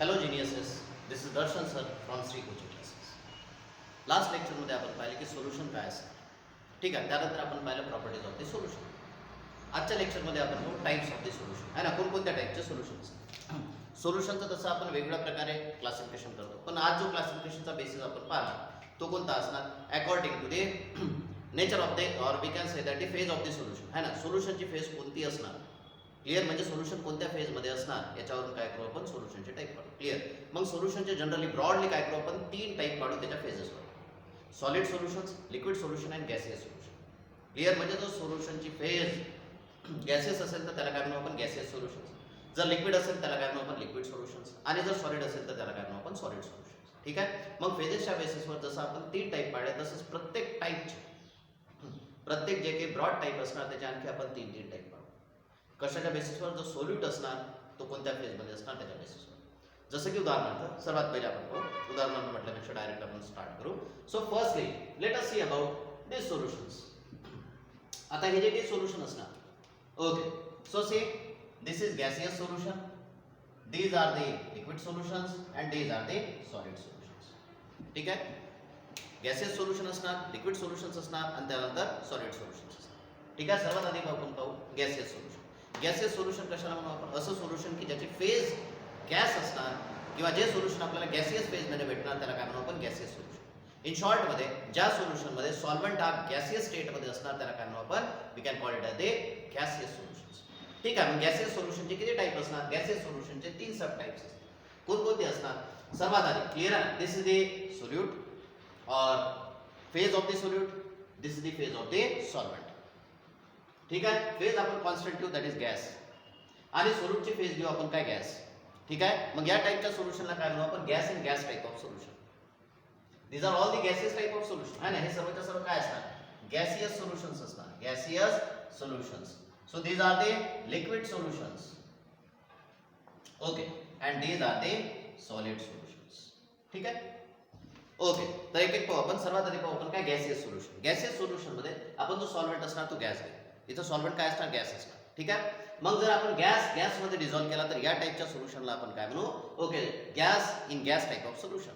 Hello geniuses, this is Darshan sir from Shri coaching classes. Last लेक्चरमध्ये आपण पाहिलं की सोल्युशन काय असतं. ठीक आहे, त्यानंतर आपण पाहिलं प्रॉपर्टीज ऑफ द सोल्युशन. आजच्या लेक्चरमध्ये आपण बघू टाईप्स ऑफ द सोल्युशन आहे ना, कोणकोणत्या टाईपचे सोल्युशन्स. सोल्युशनचं तसं आपण वेगवेगळ्या प्रकारे क्लासिफिकेशन करतो, पण आज जो क्लासिफिकेशनचा बेसिस आपण पाहिला तो कोणता असणार, according to the nature of the or we can say that the phase of the solution आहे ना. सोल्युशनची फेज कोणती असणार, क्लिअर, म्हणजे सोल्युशन कोणत्या फेजमध्ये असणार याच्यावरून काय करू आपण, सोल्युशनचे टाईप काढू. क्लिअर. मग सोल्युशनचे जनरली ब्रॉडली काय करू आपण, 3 टाईप काढू त्याच्या फेजेसवर. Solid solutions, liquid solution and gaseous solution. Clear, म्हणजे जो सोल्युशनची फेज गॅसियस असेल तर त्याला काय म्हणू आपण, गॅसियस सोल्युशन्स. जर लिक्विड असेल त्याला काय म्हणू आपण, लिक्विड सोल्युशन्स. आणि जर सॉलिड असेल तर त्याला काय म्हणू आपण, सॉलिड सोल्युशन्स. ठीक आहे. मग फेजेसच्या बेसिसवर जसं आपण 3 टाईप पाडले, तसंच प्रत्येक टाईपचे प्रत्येक जे काही ब्रॉड टाईप असणार त्याचे आणखी आपण 3 टाईप पाडू. कशाच्या बेसिसवर, जो सोल्यूट असणार तो कोणत्या फेजमध्ये असणार त्याच्या बेसिसवर. जसं की उदाहरणार्थ सर्वात पहिले आपण पाहू, उदाहरणार्थ म्हटल्यापेक्षा डायरेक्ट आपण स्टार्ट करू. So firstly let us see about this solutions. आता हे जे काही सोल्युशन असणार, okay, so see this is gaseous solution, these are the liquid solutions and these are the solid solutions. ठीक आहे. गॅसियस सोल्युशन असणार, लिक्विड सोल्युशन्स असणार आणि त्यानंतर सॉलिड सोल्युशन्स असणार. ठीक आहे. सर्वात आधी आपण पाहू गॅसियस सोल्युशन. गॅसियस सोल्युशन कशाला म्हणू आपण, असं सोल्युशन की ज्याची फेज गॅस असणार किंवा जे सोल्युशन आपल्याला गॅसियस फेजमध्ये भेटणार त्याला काय म्हणू आपण, गॅसियस सोल्युशन. इन शॉर्टमध्ये ज्या सोल्युशनमध्ये सॉल्व्हंट हा गॅसियस स्टेटमध्ये असणार त्याला काय म्हणू आपण, we can call it as the gaseous solutions. ठीक आहे. मग गॅसियस सोल्युशनचे किती टाईप असणार, गॅसियस सोल्युशनचे 3 सब टाईप्स असतात. कोणकोणते असणार, सर्वात आधी क्लिअर आहे, दिस इज द सोल्यूट और phase of the solute, this is the phase of the solvent. ठीक आहे. फेज आपण कॉन्स्टंट ठेवू, दॅट इज गॅस, आणि सोल्यूटची फेज घेऊ आपण काय, गॅस. ठीक आहे. मग या टाईपच्या सोल्युशनला काय म्हणू आपण, gas in gas type of solution. These are all the gaseous type of solution आहे ना. हे सर्वच्या सर्व काय असणार, गॅसियस सोल्युशन्स असणार, gaseous solutions. So these are the liquid solutions, okay, and these are the solid solutions. ठीक आहे. ओके, तर एक एक पाहू आपण. सर्वात आधी पाहू आपण काय, गॅसियस सोल्युशन. गॅसियस सोल्युशन मध्ये आपण जो सॉल्व्हंट असणार तो गॅस घेऊ. इथं सॉल्व्हंट काय असणार, गॅस असणार. ठीक आहे. मग जर आपण गॅस मध्ये डिझॉल्व्ह केला तर या टाईपच्या सोल्युशनला आपण काय म्हणू, okay, gas in gas type of solution.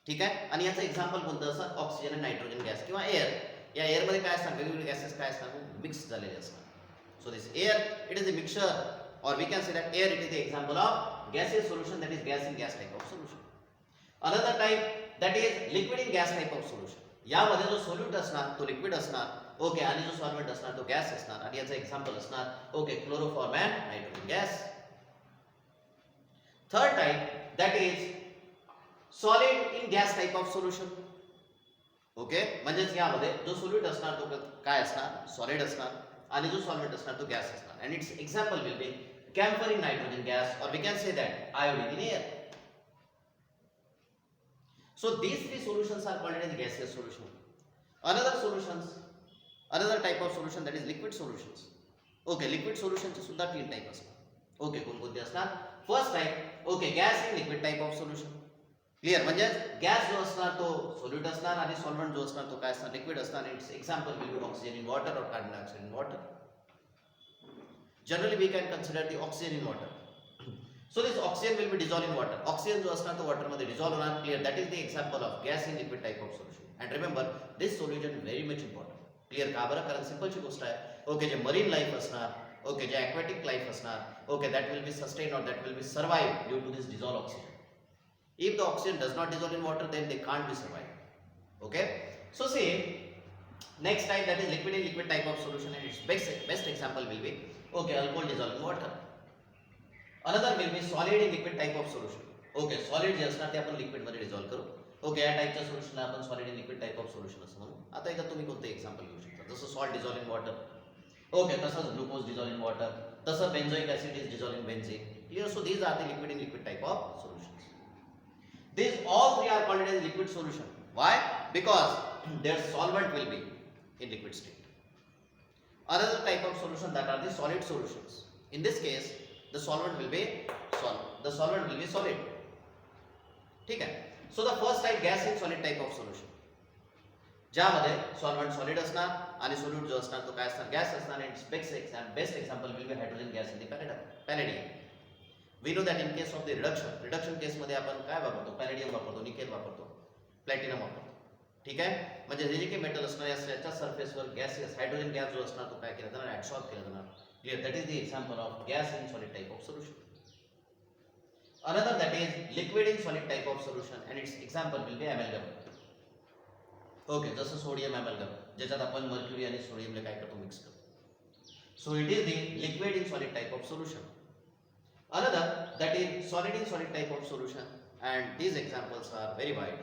ठीक आहे. आणि याचं एक्झाम्पल कोणतं असं, ऑक्सिजन आणि नायट्रोजन गॅस किंवा एअर. या एअरमध्ये काय असणार, वेगवेगळे गॅसेस काय असणार, मिक्स झालेले असणार. So this air it is a mixture, or we can say that air it is the example of gaseous solution, that is gas in gas type of solution. Another type that is liquid in gas type of solution. यामध्ये जो solute असणार तो liquid असणार, okay, आणि जो solvent असणार तो gas असणार. आणि याचं एक्झाम्पल असणार, okay, chloroform and nitrogen gas. Third type that is solid in gas type of solution. Okay, म्हणजेच यामध्ये जो सोल्यूट असणार तो काय असणार, सॉलिड असणार, आणि जो सॉल्व्हंट असणार तो गॅस असणार. And its example will be camphor in nitrogen gas, or we can say that iodine in air. So these 3 solutions are called as gaseous solution. Another type of solution that is liquid solutions. Okay, liquid solution चे सुद्धा 3 type असतात. Okay, कोणकोणते असणार, first type, okay, gas in liquid type of solution. Clear, म्हणजे gas जो असणार तो solute असणार आणि सॉल्व्हंट जो असणार तो काय असणार, लिक्विड असणार. Its example will be oxygen in water or carbon dioxide in water. Generally we can consider the oxygen in water. So this oxygen will be dissolved in water. Oxygen जो असणार तो water मध्ये dissolve होणार. Clear, that is the example of gas in liquid type of solution. And remember this solution very much important. Clear, का बरं, कारण simple ची गोष्ट आहे. ओके, जे मरीन लाईफ असणार, ओके, जे aquatic लाईफ असणार, okay, that will be sustained or that will be survive due to this dissolved oxygen. If the oxygen does not dissolve in water, then they can't be survived. Okay, so see next type, that is liquid in liquid type of solution, and its best example will be, okay, alcohol dissolved in water. Another will be solid in liquid type of solution. Okay, solid जे असणार ते आपण liquid मध्ये dissolve करू. Okay, या टाईपच्या सोल्युशनला आपण solid in liquid type of solution असं म्हणू. आता इथं तुम्ही कोणते एक्झाम्पल घेऊ शकता, जसं salt dissolve in water, okay, तसंच ग्लुकोज डिझॉल्व इन वॉटर, तसं benzoic acid is dissolve in benzene. Clear, so these are the liquid in liquid type of solutions. These all 3 are called as liquid solution. Why? Because their solvent will be in liquid state. Another type of solution that are the solid solutions. In this case the solvent will be solid. ठीक आहे. So the first type, gas in solid type of solution, ज्यामध्ये solvent solid असणार आणि solute जो असणार तो काय असणार, गॅस असणार. Its best example will be hydrogen gas in the palladium. We know that in case of the reduction केसमध्ये आपण काय वापरतो, पॅलेडियम वापरतो, निकेल वापरतो, प्लॅटिनम वापरतो. ठीक आहे, म्हणजे हे जे काही मेटल असणार याच्या सरफेसवर गॅसेस हायड्रोजन गॅस जो असणार तो काय केला जाणार, ऍब्सॉर्ब केला जाणार. Clear, that is the example of gas in solid type of solution. Another that is liquid in solid type of solution and its example will be amalgam. Okay, जसं sodium अमॅलगम ज्याच्यात आपण मर्क्युरी आणि सोडियमला काय करतो, mix करतो. So it is the liquid in solid type of solution. Another that is solid in solid type of solution and these examples are very wide.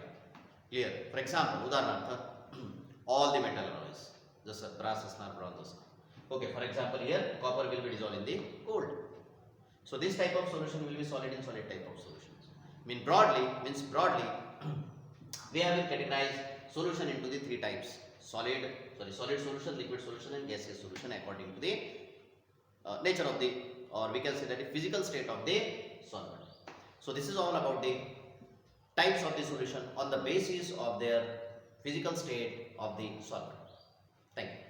Clear. For example, उदाहरणार्थ all the metal alloys, जसं brass असणार, bronze असणार. Okay, for example here copper will be dissolved in the gold. So this type of solution will be solid in solid type of solutions. Broadly we have categorized solution into the three types: solid solution, liquid solution, and gaseous solution according to the nature of the, or we can say that the physical state of the solvent. So this is all about the types of the solution on the basis of their physical state of the solvent. Thank you.